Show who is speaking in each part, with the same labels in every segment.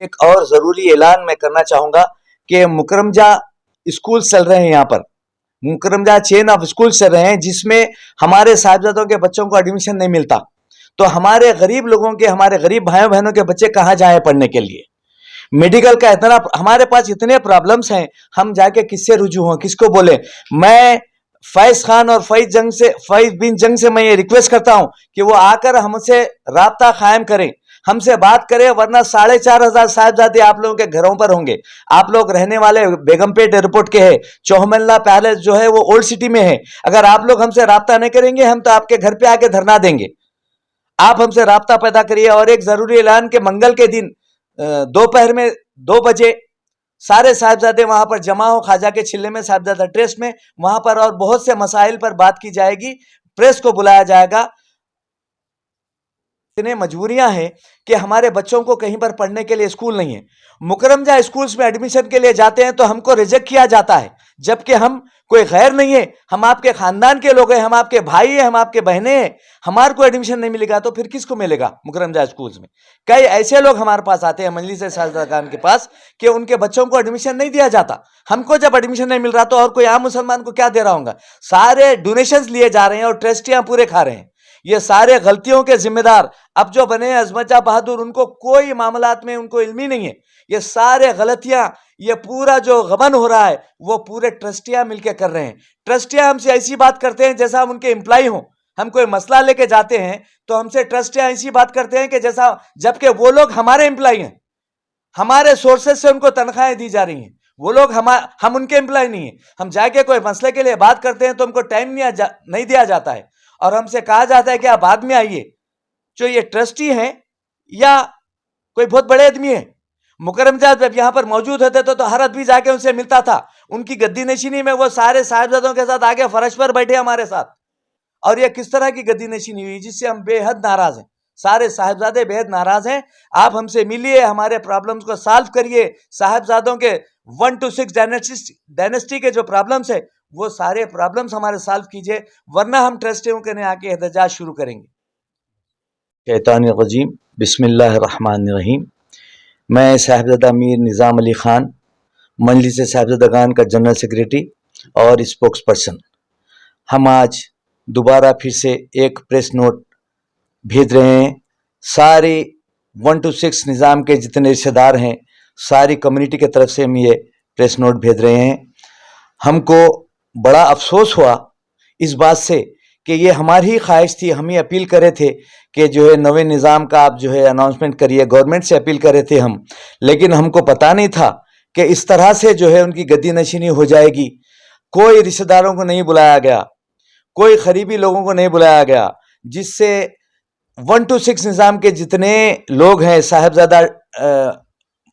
Speaker 1: एक और जरूरी ऐलान मैं करना चाहूंगा कि मुकरमजा स्कूल चल रहे हैं, यहाँ पर मुकरमजा चेन ऑफ स्कूल चल रहे हैं, जिसमें हमारे साहिबजादों के बच्चों को एडमिशन नहीं मिलता। तो हमारे गरीब लोगों के, हमारे गरीब भाइयों बहनों के बच्चे कहाँ जाएं पढ़ने के लिए? मेडिकल का इतना हमारे पास इतने प्रॉब्लम्स हैं, हम जाके किससे रुजू हों, किसको बोले? मैं फैज खान और फैज बिन जंग से मैं ये रिक्वेस्ट करता हूं कि वो आकर हमसे राब्ता कायम करें, हमसे बात करें, वरना 4,500 साहिबजादे आप लोगों के घरों पर होंगे। आप लोग रहने वाले बेगमपेट एयरपोर्ट के हैं, चौहमल्ला पैलेस जो है वो ओल्ड सिटी में है। अगर आप लोग हमसे राब्ता नहीं करेंगे, हम तो आपके घर पे आके धरना देंगे। आप हमसे राब्ता पैदा करिए। और एक जरूरी ऐलान के मंगल के दिन दोपहर में 2 बजे सारे साहिबजादे वहां पर जमा हो, ख्वाजा के चिल्ले में, साहिबजादा ट्रस्ट में, वहां पर और बहुत से मसाइल पर बात की जाएगी। प्रेस को बुलाया जाएगा। इतने मजबूरियां हैं कि हमारे बच्चों को कहीं पर पढ़ने के लिए स्कूल नहीं है। मुकरमजा स्कूल्स में एडमिशन के लिए जाते हैं तो हमको रिजेक्ट किया जाता है, जबकि हम कोई गैर नहीं है, हम आपके खानदान के लोग हैं, हम आपके भाई हैं, हम आपके बहनें हैं। हमारे को एडमिशन नहीं मिलेगा तो फिर किसको मिलेगा मुकरमजा स्कूल्स में? कई ऐसे लोग हमारे पास आते हैं मजलिस साहिबजादागान के पास कि उनके बच्चों को एडमिशन नहीं दिया जाता। हमको जब एडमिशन नहीं मिल रहा तो और कोई आम मुसलमान को क्या दे रहा होगा? सारे डोनेशन लिए जा रहे हैं और ट्रस्टियां पूरे खा रहे हैं। ये सारे गलतियों के जिम्मेदार अब जो बने हैं अजमत जा बहादुर, उनको कोई मामलात में उनको इल्म ही नहीं है। ये सारे गलतियां, ये पूरा जो गबन हो रहा है वो पूरे ट्रस्टियां मिलकर कर रहे हैं। ट्रस्टियां हमसे ऐसी बात करते हैं जैसा हम उनके एम्प्लॉय हों। हम कोई मसला लेके जाते हैं तो हमसे ट्रस्टियां ऐसी बात करते हैं कि जैसा, जबकि वो लोग हमारे एम्प्लॉय हैं, हमारे सोर्सेज से उनको तनख्वाहें दी जा रही हैं। वो लोग हम उनके एम्प्लॉय नहीं है। हम जाके कोई मसले के लिए बात करते हैं तो हमको टाइम नहीं दिया जाता है और हमसे कहा जाता है कि आप बाद में आइए। जो ये ट्रस्टी हैं या कोई बहुत बड़े आदमी है, मुकरमजा जब यहाँ पर मौजूद होते तो हर आदमी जाके उनसे मिलता था। उनकी गद्दी नशीनी में वो सारे साहिबजादों के साथ आगे फर्श पर बैठे हमारे साथ। और ये किस तरह की गद्दी नशीनी हुई जिससे हम बेहद नाराज हैं। सारे साहिबजादे बेहद नाराज हैं। आप हमसे मिलिए, हमारे प्रॉब्लम्स को सॉल्व करिए। साहिबजादों के 1 to 6 डायनेस्टी के जो प्रॉब्लम्स है वो सारे प्रॉब्लम्स हमारे सॉल्व कीजिए, वरना हम ट्रस्टियों के आके एहतजाज शुरू करेंगे। शैतानिर रजीम, बिस्मिल्लाहिर रहमानिर रहीम। मैं साहिबजादा मीर निज़ाम अली खान, मजलिस साहिबजादागान का जनरल सेक्रेटरी और स्पोक्स पर्सन, हम आज दोबारा फिर से एक प्रेस नोट भेज रहे हैं। सारे 1 to 6 निज़ाम के जितने रिश्तेदार हैं, सारी कम्युनिटी की तरफ से हम ये प्रेस नोट भेज रहे हैं। हमको बड़ा अफसोस हुआ इस बात से कि ये हमारी ही ख्वाहिश थी, हम ही अपील करे थे कि जो है नवे निज़ाम का आप जो है अनाउंसमेंट करिए, गवर्नमेंट से अपील करे थे हम। लेकिन हमको पता नहीं था कि इस तरह से जो है उनकी गद्दी नशीनी हो जाएगी। कोई रिश्तेदारों को नहीं बुलाया गया, कोई करीबी लोगों को नहीं बुलाया गया, जिससे 1 to 6 निज़ाम के जितने लोग हैं, साहिबजादा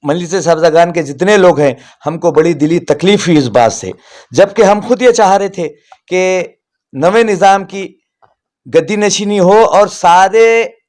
Speaker 1: मजलिस साहिबजादागान के जितने लोग हैं, हमको बड़ी दिली तकलीफ हुई इस बात से। जबकि हम खुद ये चाह रहे थे कि नवे निज़ाम की गद्दी नशीनी हो और सारे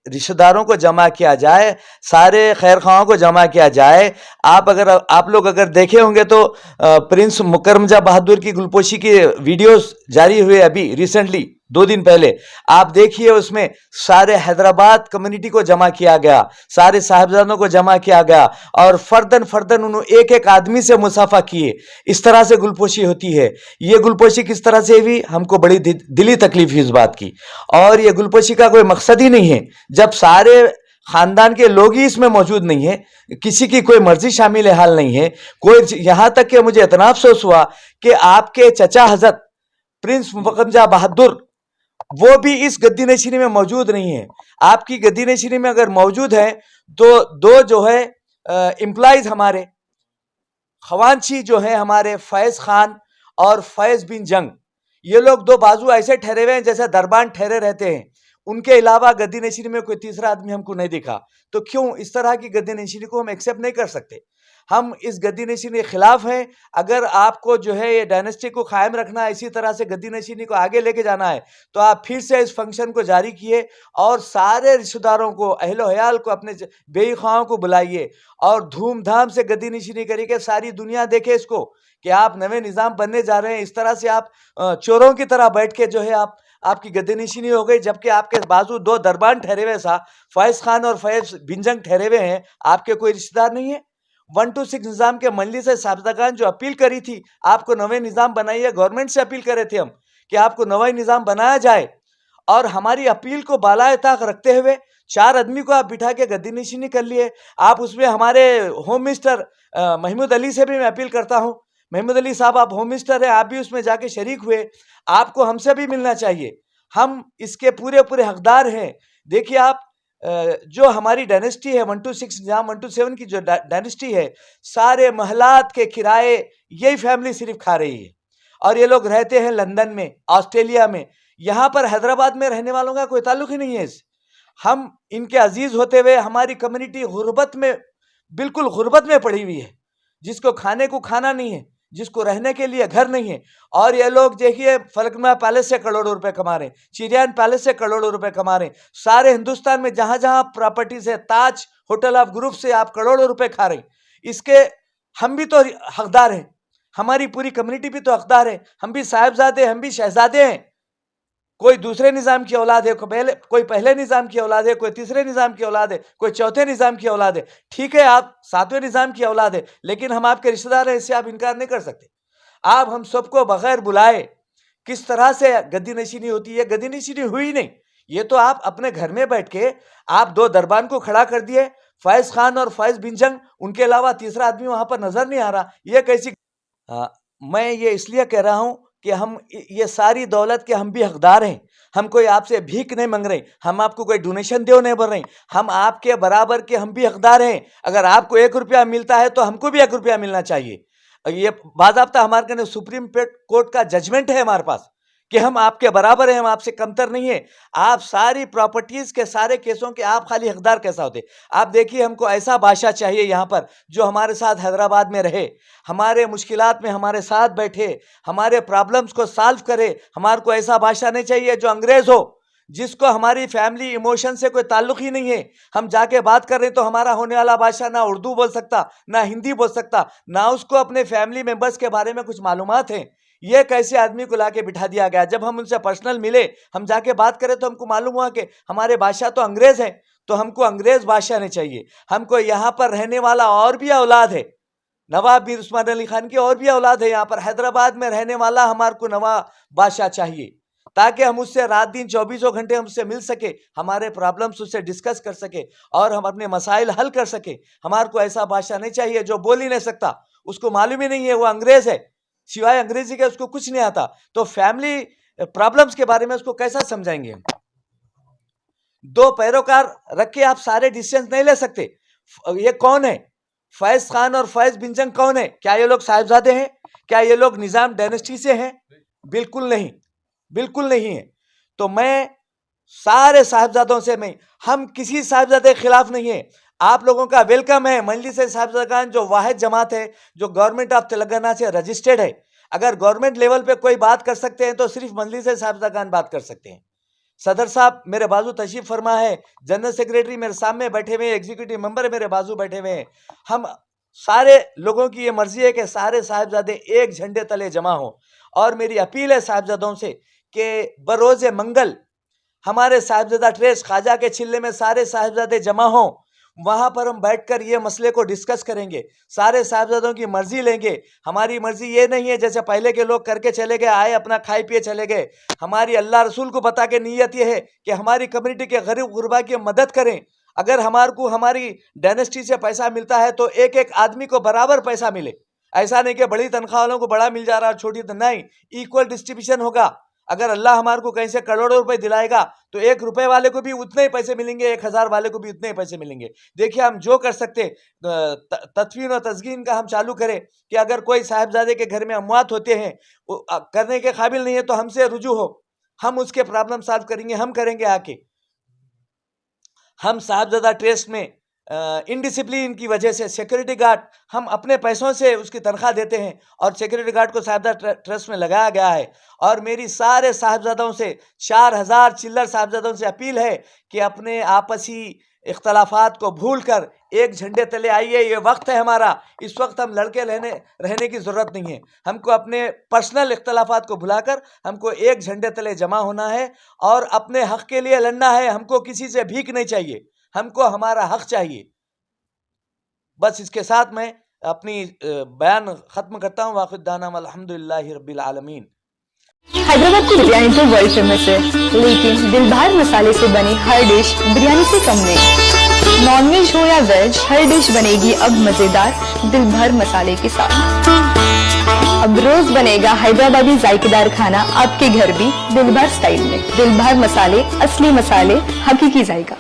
Speaker 1: रिश्तेदारों को जमा किया जाए, सारे खैर खाओं को जमा किया जाए। आप लोग अगर देखे होंगे तो प्रिंस मुकरमजा बहादुर की गुलपोशी की वीडियोस जारी हुए अभी रिसेंटली 2 दिन पहले, आप देखिए उसमें सारे हैदराबाद कम्युनिटी को जमा किया गया, सारे साहिबजादों को जमा किया गया और फर्दन उन्होंने एक एक आदमी से मुसाफा किए। इस तरह से गुलपोशी होती है। ये गुलपोशी किस तरह से हुई, हमको बड़ी दिली तकलीफ हुई इस बात की। और ये गुलपोशी का कोई मकसद ही नहीं है जब सारे खानदान के लोग ही इसमें मौजूद नहीं है, किसी की कोई मर्जी शामिल हाल नहीं है कोई। यहां तक कि मुझे इतना अफसोस हुआ कि आपके चचा हजरत प्रिंस मुकरमजा बहादुर वो भी इस गद्दी नशीनी में मौजूद नहीं है। आपकी गद्दी नशीनी में अगर मौजूद है तो 2 जो है एम्प्लॉइज हमारे खवानची जो है हमारे फैज खान और फैज बिन जंग, ये लोग 2 बाजू ऐसे ठहरे हुए हैं जैसे दरबान ठहरे रहते हैं। उनके अलावा गद्दी नशीनी में कोई तीसरा आदमी हमको नहीं दिखा। तो क्यों इस तरह की गद्दी नशीनी को हम एक्सेप्ट नहीं कर सकते? हम इस गद्दी नशीनी के खिलाफ हैं। अगर आपको जो है ये डायनेस्टी को कायम रखना है, इसी तरह से गद्दी नशीनी को आगे लेके जाना है, तो आप फिर से इस फंक्शन को जारी किए और सारे रिश्तेदारों को, अहलो हयाल को, अपने बेईखाओं को बुलाइए और धूमधाम से गद्दी नशीनी करिए कि सारी दुनिया देखे इसको कि आप नवे निज़ाम बनने जा रहे हैं। इस तरह से आप चोरों की तरह बैठ के जो है आप आपकी गद्दीनशीनी हो गई, जबकि आपके बाजू दो दरबान ठहरे हुए सा, फैज खान और फैज बिंजंग ठहरे हुए हैं, आपके कोई रिश्तेदार नहीं है? 126 निज़ाम के मजलिस साबिक़ान जो अपील करी थी, आपको नवे निज़ाम बनाइए, गवर्नमेंट से अपील करे थे हम कि आपको नवा निज़ाम बनाया जाए, और हमारी अपील को बालाए ताक रखते हुए 4 आदमी को आप बिठा के गद्दीनशीनी कर लिए। आप उसमें हमारे होम मिनिस्टर महमूद अली से भी मैं अपील करता हूँ, महमूद अली साहब आप होम मिनिस्टर हैं, आप भी उसमें जाके शरीक हुए, आपको हमसे भी मिलना चाहिए, हम इसके पूरे पूरे हकदार हैं। देखिए आप जो हमारी डायनेस्टी है 126 निजाम 127 की जो डायनेस्टी है, सारे महलात के किराए यही फैमिली सिर्फ खा रही है, और ये लोग रहते हैं लंदन में, ऑस्ट्रेलिया में, यहाँ पर हैदराबाद में रहने वालों का कोई ताल्लुक ही नहीं है इससे। हम इनके अजीज होते हुए हमारी कम्युनिटी गुर्बत में, बिल्कुल गुर्बत में पड़ी हुई है, जिसको खाने को खाना नहीं है, जिसको रहने के लिए घर नहीं है, और ये लोग देखिए फलकनुमा पैलेस से करोड़ों रुपए कमा रहे हैं, चिरियान पैलेस से करोड़ों रुपए कमा रहे हैं, सारे हिंदुस्तान में जहां जहां प्रॉपर्टीज है, ताज होटल ऑफ ग्रुप से आप करोड़ों रुपए खा रहे हैं। इसके हम भी तो हकदार हैं, हमारी पूरी कम्युनिटी भी तो हकदार है, हम भी साहिबजादे, हम भी शहजादे हैं। कोई दूसरे निज़ाम की औलाद है, कोई पहले निज़ाम की औलाद है, कोई तीसरे निज़ाम की औलाद है, कोई चौथे निज़ाम की औलाद है। ठीक है, आप 7वें निज़ाम की औलाद है, लेकिन हम आपके रिश्तेदार हैं, इससे आप इनकार नहीं कर सकते। आप हम सबको बगैर बुलाए किस तरह से गद्दी नशीनी होती है? गद्दी नशीनी हुई नहीं, ये तो आप अपने घर में बैठ के आप 2 दरबान को खड़ा कर दिए, फैज खान और फैज बिंजंग, उनके अलावा तीसरा आदमी वहां पर नजर नहीं आ रहा। ये कैसी मैं ये इसलिए कह रहा हूं कि हम ये सारी दौलत के हम भी हकदार हैं, हम कोई आपसे भीख नहीं मांग रहे, हम आपको कोई डोनेशन दे नहीं बोल रहे, हम आपके बराबर के हम भी हकदार हैं। अगर आपको 1 रुपया मिलता है तो हमको भी 1 रुपया मिलना चाहिए। ये बाज़ाब्ता हमारे कहने सुप्रीम कोर्ट का जजमेंट है हमारे पास कि हम आपके बराबर हैं, हम आपसे कमतर नहीं है। आप सारी प्रॉपर्टीज के सारे केसों के आप खाली हकदार कैसा होते? आप देखिए, हमको ऐसा बादशाह चाहिए यहाँ पर जो हमारे साथ हैदराबाद में रहे, हमारे मुश्किलात में हमारे साथ बैठे, हमारे प्रॉब्लम्स को सॉल्व करे। हमारे को ऐसा बादशाह नहीं चाहिए जो अंग्रेज हो, जिसको हमारी फैमिली इमोशन से कोई ताल्लुक ही नहीं है। हम जाके बात कर रहे तो हमारा होने वाला बादशाह ना उर्दू बोल सकता, ना हिंदी बोल सकता, ना उसको अपने फैमिली मेंबर्स के बारे में कुछ मालूमात है। ये कैसे आदमी को लाके बिठा दिया गया? जब हम उनसे पर्सनल मिले, हम जाके बात करें तो हमको मालूम हुआ कि हमारे बादशाह तो अंग्रेज हैं, तो हमको अंग्रेज बादशाह नहीं चाहिए, हमको यहाँ पर रहने वाला और भी औलाद है, नवाब मीर उस्मान अली खान की और भी औलाद है यहाँ पर हैदराबाद में रहने वाला, हमारे को नवाब बादशाह चाहिए, ताकि हम उससे रात दिन 24 घंटे हमसे मिल सके, हमारे प्रॉब्लम्स उससे डिस्कस कर सके और हम अपने मसाइल हल कर सके। हमारे को ऐसा बादशाह नहीं चाहिए जो बोल ही नहीं सकता, उसको मालूम ही नहीं है वो अंग्रेज है, सिवाय अंग्रेजी के उसको कुछ नहीं आता, तो फैमिली प्रॉब्लम्स के बारे में उसको कैसा समझाएंगे हम? 2 पैरोकार रख के आप सारे डिसीजन नहीं ले सकते। ये कौन है? फैज खान और फैज बिंजंग कौन है? क्या ये लोग साहिबजादे हैं? क्या ये लोग निजाम डायनेस्टी से हैं? बिल्कुल नहीं, बिल्कुल नहीं है। तो मैं सारे साहिबजादों से, हम किसी साहिबजादे के खिलाफ नहीं है, आप लोगों का वेलकम है। मजलिस साहिबजादान जो वाहिद जमात है जो गवर्नमेंट ऑफ तेलंगाना से रजिस्टर्ड है, अगर गवर्नमेंट लेवल पे कोई बात कर सकते हैं तो सिर्फ मजलिस साहिबजादान बात कर सकते हैं। सदर साहब मेरे बाजू तशरीफ फरमा है, जनरल सेक्रेटरी मेरे सामने बैठे हुए, एग्जीक्यूटिव मेंबर मेरे बाजू बैठे हुए हैं। हम सारे लोगों की ये मर्जी है कि सारे साहिबजादे एक झंडे तले जमा हो, और मेरी अपील है साहिबजादों से कि बरोज़ मंगल हमारे साहिबजादा ट्रेस ख्वाजा के चिल्ले में सारे साहिबजादे जमा हों, वहां पर हम बैठकर ये मसले को डिस्कस करेंगे, सारे साहिबजादों की मर्जी लेंगे। हमारी मर्जी ये नहीं है जैसे पहले के लोग करके चले गए, आए अपना खाए पिए चले गए। हमारी अल्लाह रसूल को बता के नीयत ये है कि हमारी कम्युनिटी के गरीब गुरबा की मदद करें। अगर हमारे को हमारी डायनेस्टी से पैसा मिलता है तो एक एक आदमी को बराबर पैसा मिले, ऐसा नहीं कि बड़ी तनख्वाह वालों को बड़ा मिल जा रहा है, छोटी नहीं, इक्वल डिस्ट्रीब्यूशन होगा। अगर अल्लाह हमारे को कहीं से करोड़ों रुपए दिलाएगा तो 1 रुपए वाले को भी उतने ही पैसे मिलेंगे, 1000 वाले को भी उतने ही पैसे मिलेंगे। देखिए, हम जो कर सकते तदफीन और तज़कीन का हम चालू करें कि अगर कोई साहिबजादे के घर में अमवात होते हैं, करने के काबिल नहीं है, तो हमसे रुजू हो, हम उसके प्रॉब्लम सॉल्व करेंगे, हम करेंगे आके। हम साहिबजादा ट्रस्ट में इनडिसिप्लिन की वजह से सिक्योरिटी गार्ड हम अपने पैसों से उसकी तनख्वाह देते हैं, और सिक्योरिटी गार्ड को साहिबजादा ट्रस्ट में लगाया गया है। और मेरी सारे साहिबजादों से, 4000 चिल्लर साहिबजादों से अपील है कि अपने आपसी इख्तलाफात को भूल कर एक झंडे तले आइए। ये वक्त है हमारा, इस वक्त हम लड़के रहने की ज़रूरत नहीं है। हमको अपने पर्सनल इख्तलाफात को भुलाकर हमको एक झंडे तले जमा होना है और अपने हक़ के लिए लड़ना है। हमको किसी से भीख नहीं चाहिए, हमको हमारा हक़ चाहिए। बस इसके साथ मैं अपनी बयान ख़त्म करता हूँ। वाक़िद दाना अल्हम्दुलिल्लाहि रब्बिल आलमीन।
Speaker 2: हैदराबाद की बिरयानी तो वर्ल्ड फेमस है, लेकिन दिलभर मसाले से बनी हर डिश बिरयानी से कम नहीं। नॉनवेज हो या वेज, हर डिश बनेगी अब मजेदार दिलभर मसाले के साथ। अब रोज बनेगा हैदराबादी जायकेदार खाना आपके घर भी दिलभर स्टाइल में। दिलभर मसाले, असली मसाले, हकीकी जायका।